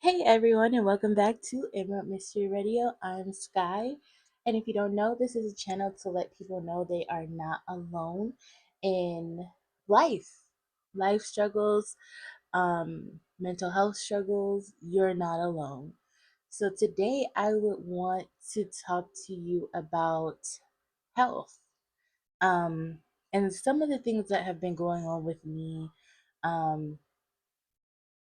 Hey everyone, and welcome back to Emerald Mystery Radio. I'm Sky, and if you don't know, this is a channel to let people know they are not alone in life, life struggles, mental health struggles. You're not alone. So today, I would want to talk to you about health, um, and some of the things that have been going on with me. Um,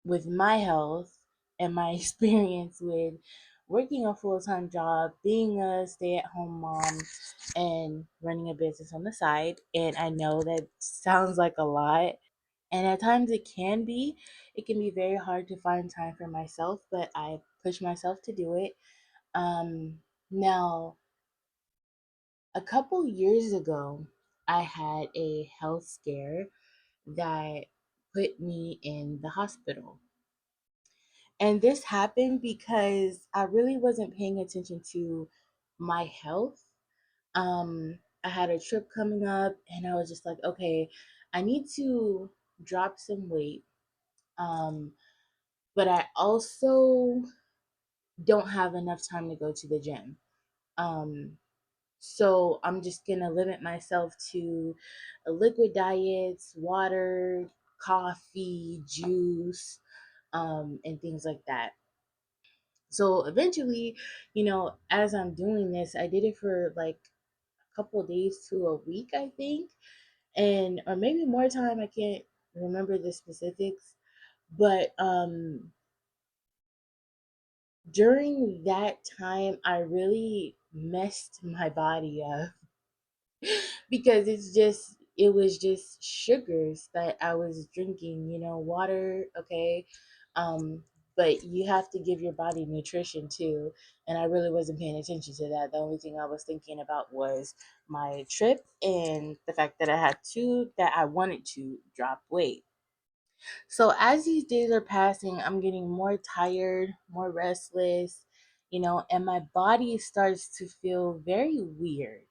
with my health and my experience with working a full time job, being a stay at home mom, and running a business on the side. And I know that sounds like a lot. And at times it can be very hard to find time for myself, but I push myself to do it. Now, a couple years ago, I had a health scare that put me in the hospital. And this happened because I really wasn't paying attention to my health. I had a trip coming up and I was just like, okay, I need to drop some weight. Um, but I also don't have enough time to go to the gym. Um, so I'm just gonna limit myself to liquid diets, water, coffee, juice, and things like that. So eventually, as I'm doing this, I did it for like a couple of days to a week, I think, and or maybe more time. I can't remember the specifics, but during that time, I really messed my body up because it was just sugars that I was drinking, water, okay. Um but you have to give your body nutrition too, and I really wasn't paying attention to that. The only thing I was thinking about was my trip and the fact that I wanted to drop weight. So as these days are passing, I'm getting more tired, more restless, and my body starts to feel very weird,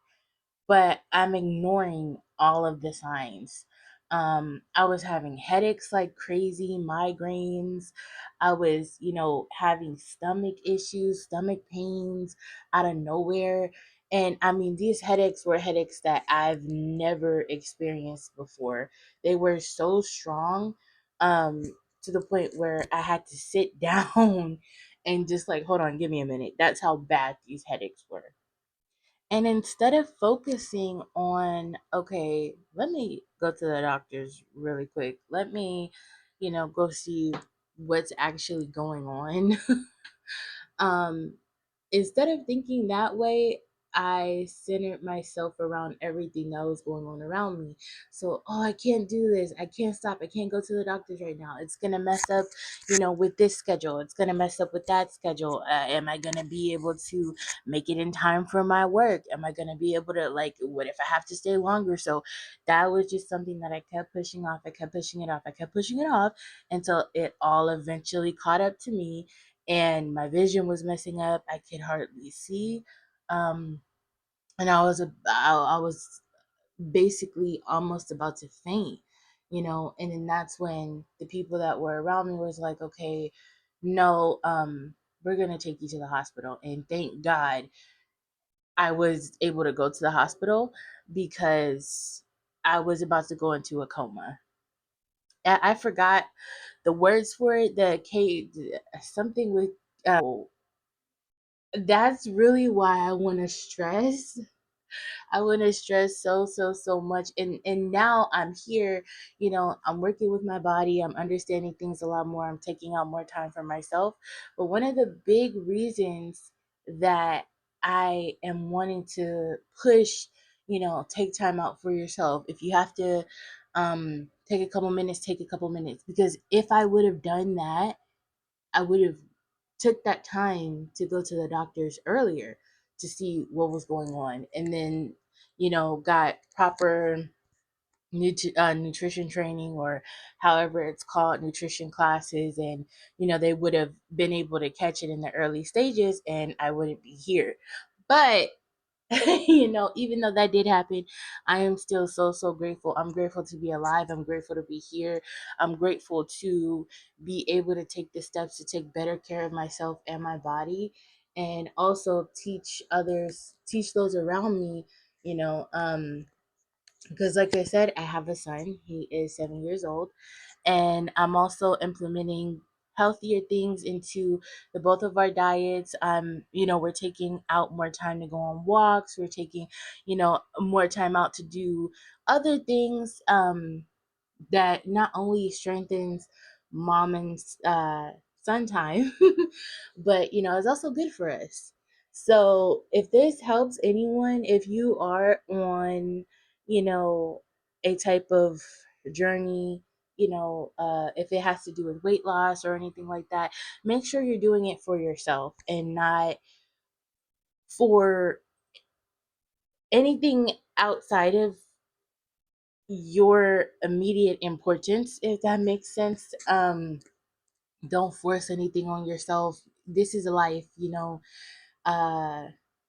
but I'm ignoring all of the signs. I was having headaches like crazy, migraines. I was, having stomach issues, stomach pains out of nowhere. And I mean, these headaches were headaches that I've never experienced before. They were so strong, um, to the point where I had to sit down and just like, hold on, give me a minute. That's how bad these headaches were. And instead of focusing on, okay, let me go to the doctors really quick. Let me, go see what's actually going on. um, Instead of thinking that way, I centered myself around everything that was going on around me. So, oh, I can't do this. I can't stop. I can't go to the doctors right now. It's going to mess up, with this schedule. It's going to mess up with that schedule. Am I going to be able to make it in time for my work? Am I going to be able to, like, what if I have to stay longer? So, that was just something that I kept pushing off. I kept pushing it off. I kept pushing it off until it all eventually caught up to me and my vision was messing up. I could hardly see. Um, and I was basically almost about to faint, and then that's when the people that were around me was like, okay, no, we're going to take you to the hospital. And thank God I was able to go to the hospital because I was about to go into a coma. I forgot the words for it, something with, that's really why I want to stress. I want to stress so much. And now I'm here, I'm working with my body. I'm understanding things a lot more. I'm taking out more time for myself. But one of the big reasons that I am wanting to push, take time out for yourself. If you have to take a couple minutes, take a couple minutes. Because if I would have done that, I would have took that time to go to the doctors earlier to see what was going on, and then got proper nutrition training, or however it's called, nutrition classes, and they would have been able to catch it in the early stages and I wouldn't be here. But Even though that did happen, I am still so, so grateful. I'm grateful to be alive. I'm grateful to be here. I'm grateful to be able to take the steps to take better care of myself and my body, and also teach others, teach those around me, you know, because like I said, I have a son. He is 7 years old, and I'm also implementing healthier things into the both of our diets. We're taking out more time to go on walks. We're taking, more time out to do other things. That not only strengthens mom and son time, but it's also good for us. So if this helps anyone, if you are on, you know, a type of journey, if it has to do with weight loss or anything like that, make sure you're doing it for yourself and not for anything outside of your immediate importance, if that makes sense. Don't force anything on yourself. This is a life, uh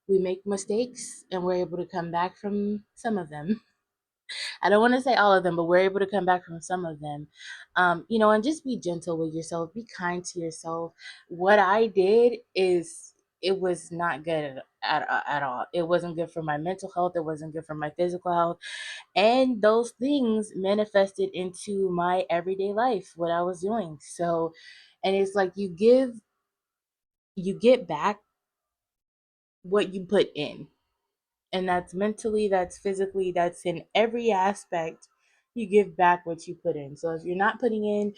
we make mistakes and we're able to come back from some of them. I don't want to say all of them, but we're able to come back from some of them. And just be gentle with yourself, be kind to yourself. What I did is, it was not good at all. It wasn't good for my mental health, it wasn't good for my physical health, and those things manifested into my everyday life, what I was doing. So, and it's like you get back what you put in, and that's mentally, that's physically, that's in every aspect. You give back what you put in. So if you're not putting in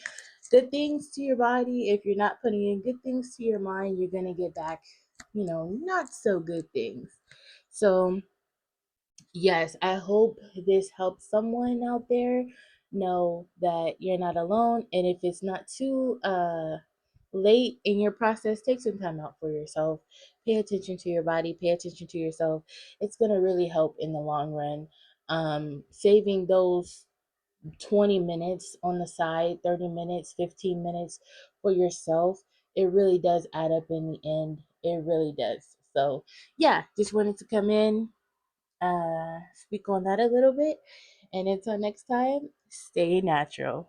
good things to your body, if you're not putting in good things to your mind, you're going to get back, not so good things. So yes, I hope this helps someone out there know that you're not alone. And if it's not too late in your process, take some time out for yourself. Pay attention to your body, pay attention to yourself. It's going to really help in the long run. Saving those 20 minutes on the side, 30 minutes, 15 minutes for yourself, it really does add up in the end. It really does. So, yeah, just wanted to come in, speak on that a little bit. And until next time, stay natural.